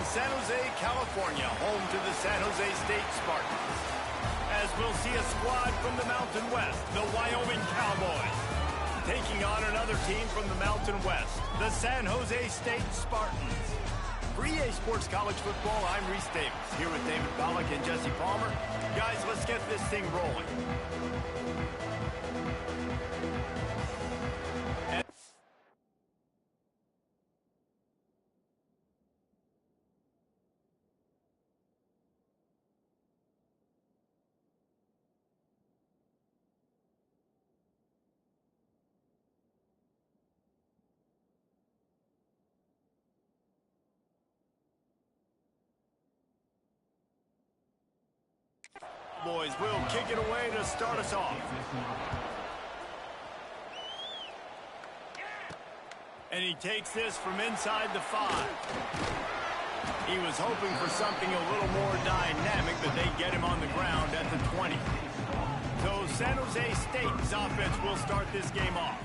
San Jose, California, home to the San Jose State Spartans. As we'll see a squad from the Mountain West, the Wyoming Cowboys, taking on another team from the Mountain West, the San Jose State Spartans. For EA Sports College Football, I'm Reese Davis, here with David Pollack and Jesse Palmer. Guys, let's get this thing rolling. Boys will kick it away to start us off. And he takes this from inside the 5. He was hoping for something a little more dynamic, but they get him on the ground at the 20. So San Jose State's offense will start this game off.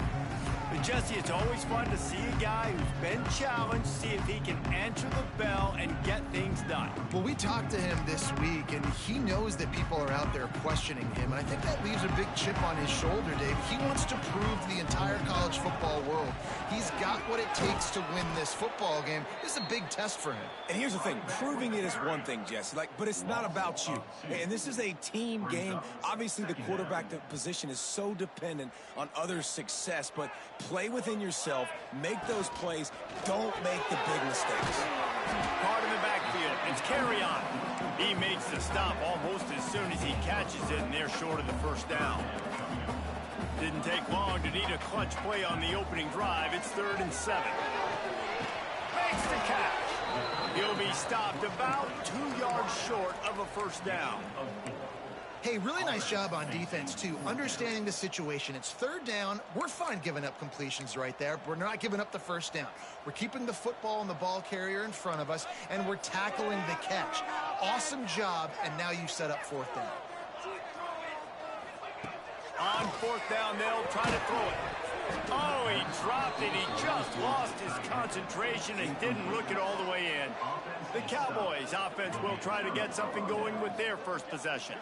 But Jesse, it's always fun to see a guy who's been challenged, see if he can answer the bell and get things done. Well, we talked to him this week, and he knows that people are out there questioning him, and I think that leaves a big chip on his shoulder, Dave. He wants to prove to the entire college football world he's got what it takes to win this football game. This is a big test for him. And here's the thing, proving it is one thing, Jesse, but it's not about you. And this is a team game. Obviously, the quarterback position is so dependent on others' success, but play within yourself, make those plays, don't make the big mistakes. Hard in the backfield, it's carry on. He makes the stop almost as soon as he catches it, and they're short of the first down. Didn't take long to need a clutch play on the opening drive. It's 3rd and 7. Makes the catch. He'll be stopped about 2 yards short of a first down. Hey, really nice job on defense, too, understanding the situation. It's 3rd down. We're fine giving up completions right there. We're not giving up the first down. We're keeping the football and the ball carrier in front of us, and we're tackling the catch. Awesome job, and now you set up 4th down. On 4th down, they'll try to throw it. Oh, he dropped it. He just lost his concentration and didn't look it all the way in. The Cowboys offense will try to get something going with their first possession.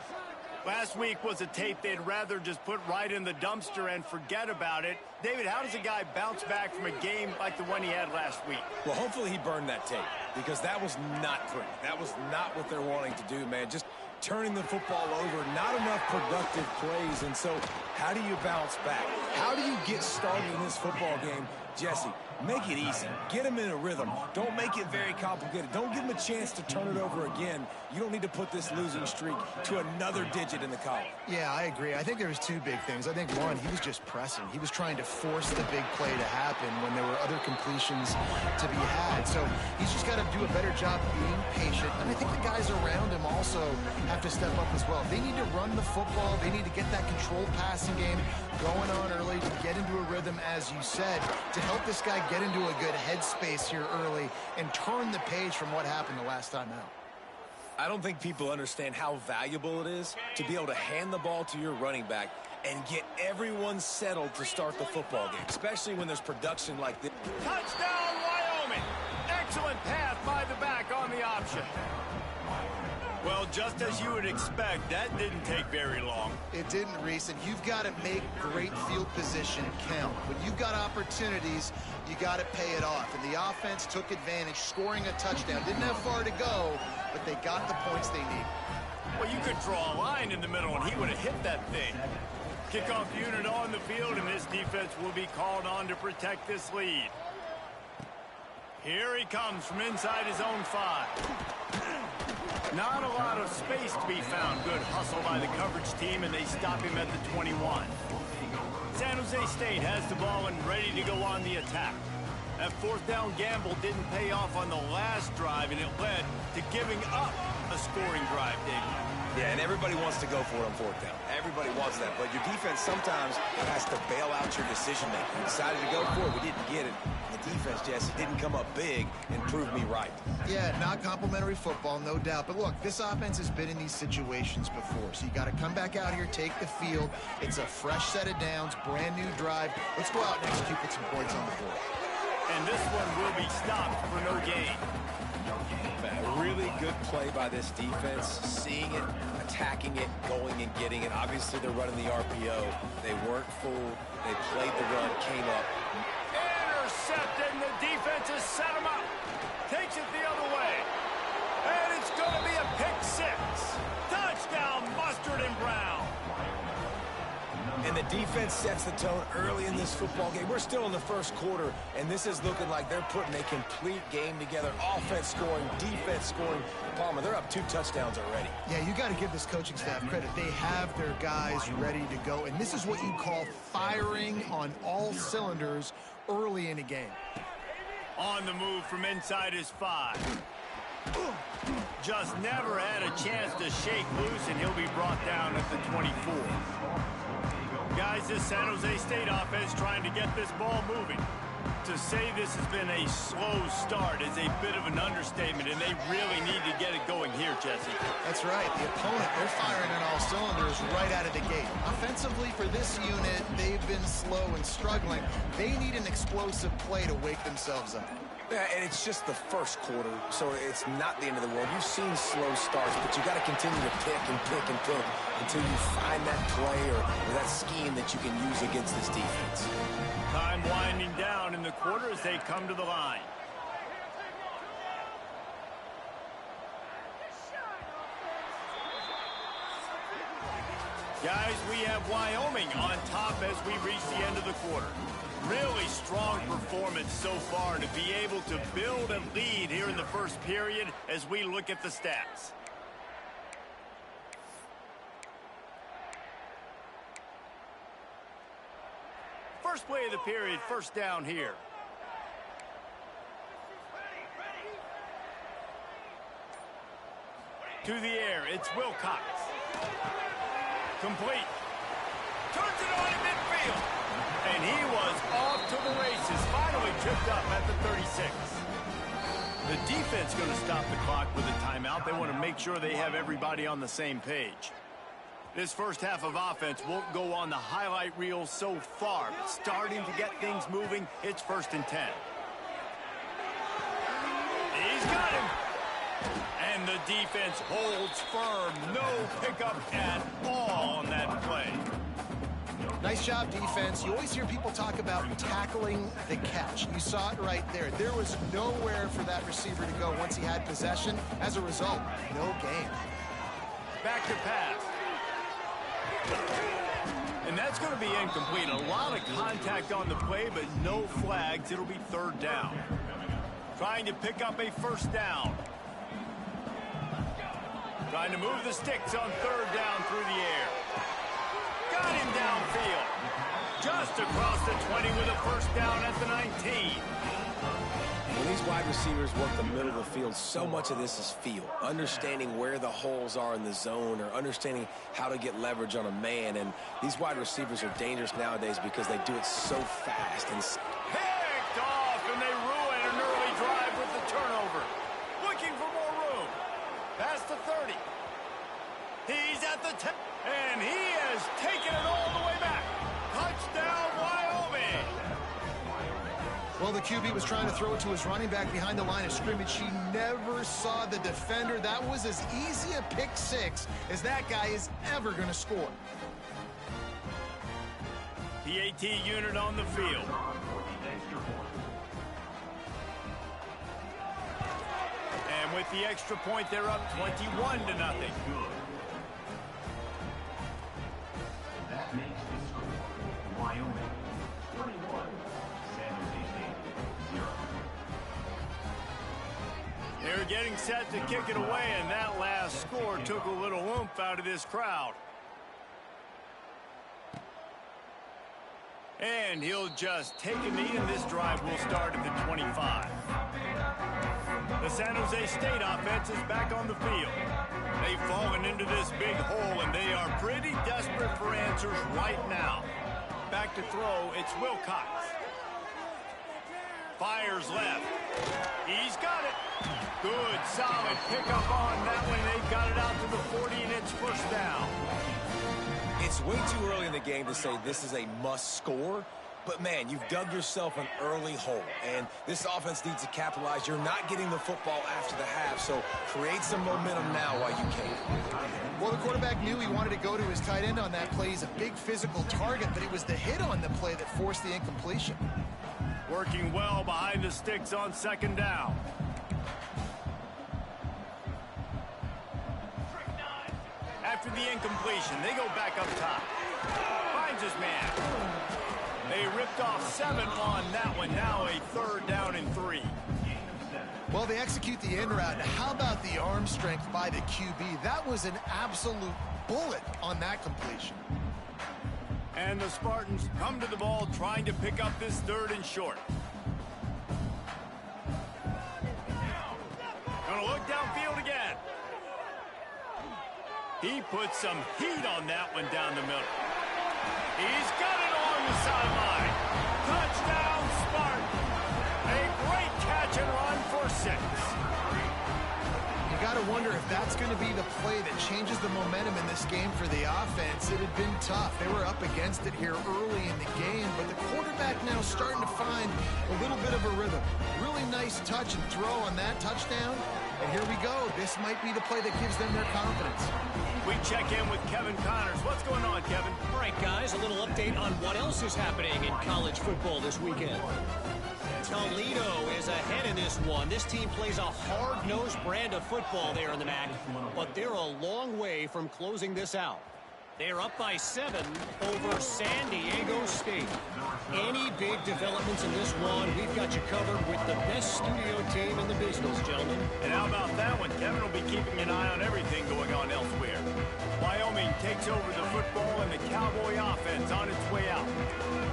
Last week was a tape they'd rather just put right in the dumpster and forget about it. David, how does a guy bounce back from a game like the one he had last week? Well, hopefully he burned that tape, because that was not pretty. That was not what they're wanting to do, man. Just turning the football over, not enough productive plays. And so how do you bounce back? How do you get started in this football game? Jesse, make it easy. Get him in a rhythm. Don't make it very complicated. Don't give him a chance to turn it over again. You don't need to put this losing streak to another digit in the column. Yeah, I agree. I think there was 2 big things. I think, one, he was just pressing. He was trying to force the big play to happen when there were other completions to be had. So he's just got to do a better job being patient. And I think the guys around him also have to step up as well. They need to run the football. They need to get that controlled passing game going on early to get into a rhythm, as you said, to help this guy get into a good headspace here early and turn the page from what happened the last time out. I don't think people understand how valuable it is to be able to hand the ball to your running back and get everyone settled to start the football game, especially when there's production like this. Touchdown, Wyoming! Excellent pass by the back on the option. Well, just as you would expect, that didn't take very long. It didn't, Reese, and you've got to make great field position count. When you've got opportunities, you got to pay it off. And the offense took advantage, scoring a touchdown. Didn't have far to go, but they got the points they needed. Well, you could draw a line in the middle, and he would have hit that thing. Kickoff unit on the field, and this defense will be called on to protect this lead. Here he comes from inside his own 5. Not a lot of space to be found. Good hustle by the coverage team, and they stop him at the 21. San Jose State has the ball and ready to go on the attack. That 4th down gamble didn't pay off on the last drive, and it led to giving up a scoring drive, David. Yeah, and everybody wants to go for it on 4th down. Everybody wants that, but your defense sometimes has to bail out your decision-making. We decided to go for it. We didn't get it. The defense, Jesse, didn't come up big and prove me right. Yeah, not complimentary football, no doubt. But look, this offense has been in these situations before, so you got to come back out here, take the field. It's a fresh set of downs, brand new drive. Let's go out and execute, put some points on the board. And this one will be stopped for no gain. really good play by this defense, seeing it, attacking it, going and getting it. Obviously, they're running the RPO. They weren't fooled. They played the run, came up. Intercepted, and the defense has set him up. Takes it the other way. And it's going to be a pick six. Touchdown, Mustard and Brown. And the defense sets the tone early in this football game. We're still in the first quarter, and this is looking like they're putting a complete game together. Offense scoring, defense scoring. Palmer, they're up 2 touchdowns already. Yeah, you got to give this coaching staff credit. They have their guys ready to go, and this is what you call firing on all cylinders early in a game. On the move from inside his 5. Just never had a chance to shake loose, and he'll be brought down at the 24. Guys, this San Jose State offense trying to get this ball moving. To say this has been a slow start is a bit of an understatement, and they really need to get it going here, Jesse. That's right. The opponent, they're firing on all cylinders right out of the gate. Offensively, for this unit, they've been slow and struggling. They need an explosive play to wake themselves up. Yeah, and it's just the first quarter, so it's not the end of the world. You've seen slow starts, but you got to continue to pick and pick and pick until you find that play or that scheme that you can use against this defense. Time winding down in the quarter as they come to the line. Guys, we have Wyoming on top as we reach the end of the quarter. Really strong performance so far to be able to build a lead here in the first period as we look at the stats. First play of the period, first down here. To the air, it's Wilcox. Complete. Turns it on in midfield. And he was off to the races. Finally tripped up at the 36. The defense going to stop the clock with a timeout. They want to make sure they have everybody on the same page. This first half of offense won't go on the highlight reel so far. But starting to get things moving, it's 1st and 10. He's got him. And the defense holds firm. No pickup at all on that play. Nice job, defense. You always hear people talk about tackling the catch. You saw it right there. There was nowhere for that receiver to go once he had possession. As a result, no gain. Back to pass. And that's going to be incomplete. A lot of contact on the play, but no flags. It'll be 3rd down. Trying to pick up a 1st down. Trying to move the sticks on 3rd down through the air. Got him downfield. Just across the 20 with a 1st down at the 19. When these wide receivers work the middle of the field, so much of this is feel. Understanding where the holes are in the zone or understanding how to get leverage on a man. And these wide receivers are dangerous nowadays because they do it so fast. And picked off, and they ruin an early drive with the turnover. Looking for more room. Past the 30. He's at the 10. And he has taken it all the way back. Touchdown, Wyoming. Well, the QB was trying to throw it to his running back behind the line of scrimmage. He never saw the defender. That was as easy a pick 6 as that guy is ever going to score. PAT unit on the field. And with the extra point, they're up 21-0. That makes the score Wyoming 21, San Jose State 0. They were getting set to kick it away, and that last score took a little oomph out of this crowd. And he'll just take a knee, and this drive will start at the 25. The San Jose State offense is back on the field. They've fallen into this big hole, and they are pretty desperate for answers right now. Back to throw, it's Wilcox. Fires left. He's got it. Good, solid pickup on that one. They got it out to the 40, and it's 1st down. it's way too early in the game to say this is a must score. But, man, you've dug yourself an early hole, and this offense needs to capitalize. You're not getting the football after the half, so create some momentum now while you can. Well, the quarterback knew he wanted to go to his tight end on that play. He's a big physical target, but it was the hit on the play that forced the incompletion. Working well behind the sticks on second down. After the incompletion, they go back up top. Finds his man. They ripped off 7 on that one. Now a 3rd down and 3. Well, they execute the in route. How about the arm strength by the QB? That was an absolute bullet on that completion. And the Spartans come to the ball trying to pick up this 3rd and short. Gonna look downfield again. He puts some heat on that one down the middle. He's got it along the sideline. Touchdown, Spartans. A great catch and run for 6. You got to wonder if that's going to be the play that changes the momentum in this game for the offense. It had been tough. They were up against it here early in the game, but the quarterback now starting to find a little bit of a rhythm. Really nice touch and throw on that touchdown. And here we go. This might be the play that gives them their confidence. We check in with Kevin Connors. What's going on, Kevin? All right, guys, a little update on what else is happening in college football this weekend. Toledo is ahead in this one. This team plays a hard-nosed brand of football there in the MAC, but they're a long way from closing this out. They're up by 7 over San Diego State. Any big developments in this one, we've got you covered with the best studio team in the business, gentlemen. And how about that one? Kevin will be keeping an eye on everything going on elsewhere. Wyoming takes over the football and the Cowboy offense on its way out.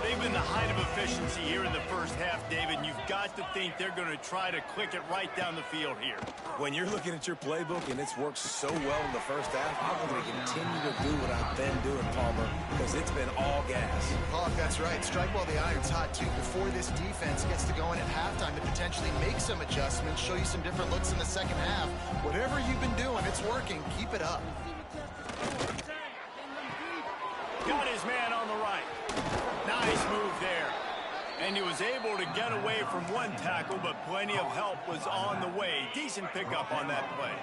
They've been the height of efficiency here in the first half, David, and you've got to think they're going to try to click it right down the field here. When you're looking at your playbook and it's worked so well in the first half, I'm going to continue to do what I've been doing, Palmer, because it's been all gas. Oh, that's right. Strike while the iron's hot, too, before this defense gets to going at halftime to potentially make some adjustments, show you some different looks in the second half. Whatever you've been doing, it's working. Keep it up. Got his man on the right. Nice move there. And he was able to get away from one tackle, but plenty of help was on the way. Decent pickup on that play.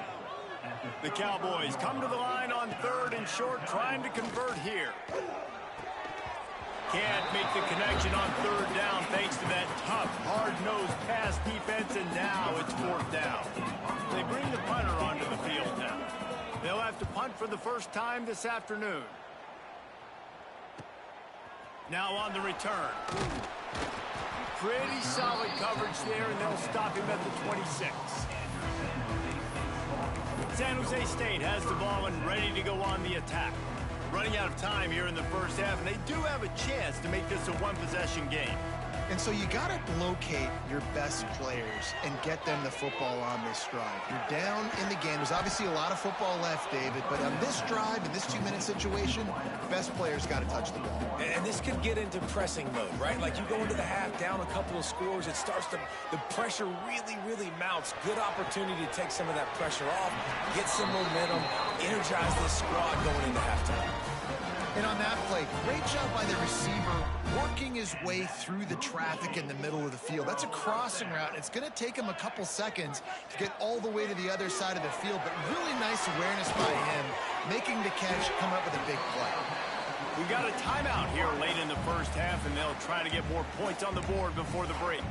The Cowboys come to the line on 3rd and short, trying to convert here. Can't make the connection on 3rd down thanks to that tough, hard-nosed pass defense, and now it's 4th down. They bring the punter onto the field now. They'll have to punt for the first time this afternoon. Now on the return. Pretty solid coverage there, and they'll stop him at the 26. San Jose State has the ball and ready to go on the attack. Running out of time here in the first half, and they do have a chance to make this a one-possession game. And so you got to locate your best players and get them the football on this drive. You're down in the game. There's obviously a lot of football left, David, but on this drive, in this 2-minute situation, best players got to touch the ball. And this could get into pressing mode, right? Like you go into the half down a couple of scores, it starts to, the pressure really mounts. Good opportunity to take some of that pressure off, get some momentum, energize this squad going into halftime. And on that play, great job by the receiver working his way through the traffic in the middle of the field. That's a crossing route. It's going to take him a couple seconds to get all the way to the other side of the field, but really nice awareness by him, making the catch, come up with a big play. We got a timeout here late in the first half, and they'll try to get more points on the board before the break.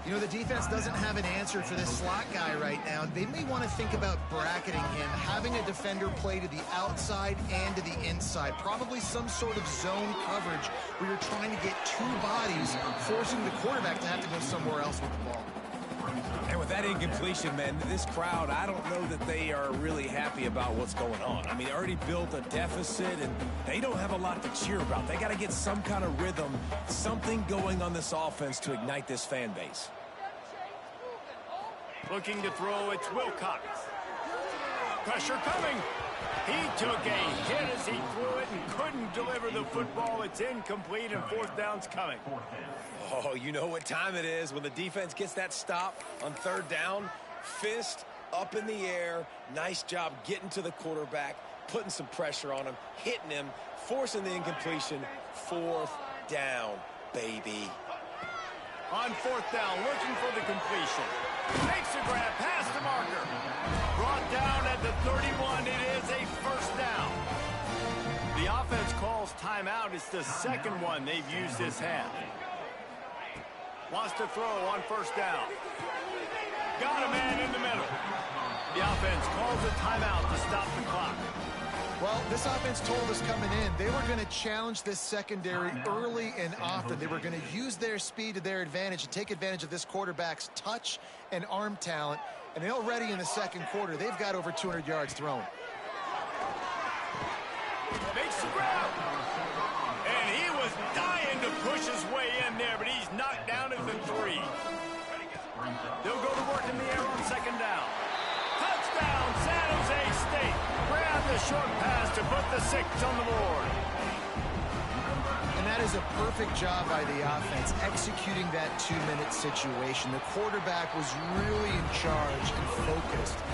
You know, the defense doesn't have an answer for this slot guy right now. They may want to think about bracketing him, having a defender play to the outside and to the inside. Probably some sort of zone coverage where you're trying to get 2 bodies, forcing the quarterback to have to go somewhere else with the ball. And with that incompletion, man, this crowd, I don't know that they are really happy about what's going on. I mean, they already built a deficit, and they don't have a lot to cheer about. They got to get some kind of rhythm, something going on this offense to ignite this fan base. Looking to throw, it's Wilcox. Pressure coming. He took a hit as he threw it and couldn't deliver the football. It's incomplete, and 4th down's coming. Oh, you know what time it is when the defense gets that stop on 3rd down. Fist up in the air. Nice job getting to the quarterback, putting some pressure on him, hitting him, forcing the incompletion. 4th down. baby. On fourth down, looking for the completion. Makes a grab past the marker. Brought down at the 31. It is a first down. The offense calls timeout. It's the second one they've used this half. Wants to throw on first down. Got a man in the middle. The offense calls a timeout to stop the clock. Well, this offense told us coming in they were going to challenge this secondary early and often. They were going to use their speed to their advantage and take advantage of this quarterback's touch and arm talent. And already in the second quarter, they've got over 200 yards thrown. Makes the grab. And he was dying to push his way in there, but he's knocked down at the 3. They'll go to work in the air on second down. Touchdown, San Jose State. Grab the short pass to put the 6 on the board. And that is a perfect job by the offense, executing that 2-minute situation. The quarterback was really in charge and focused.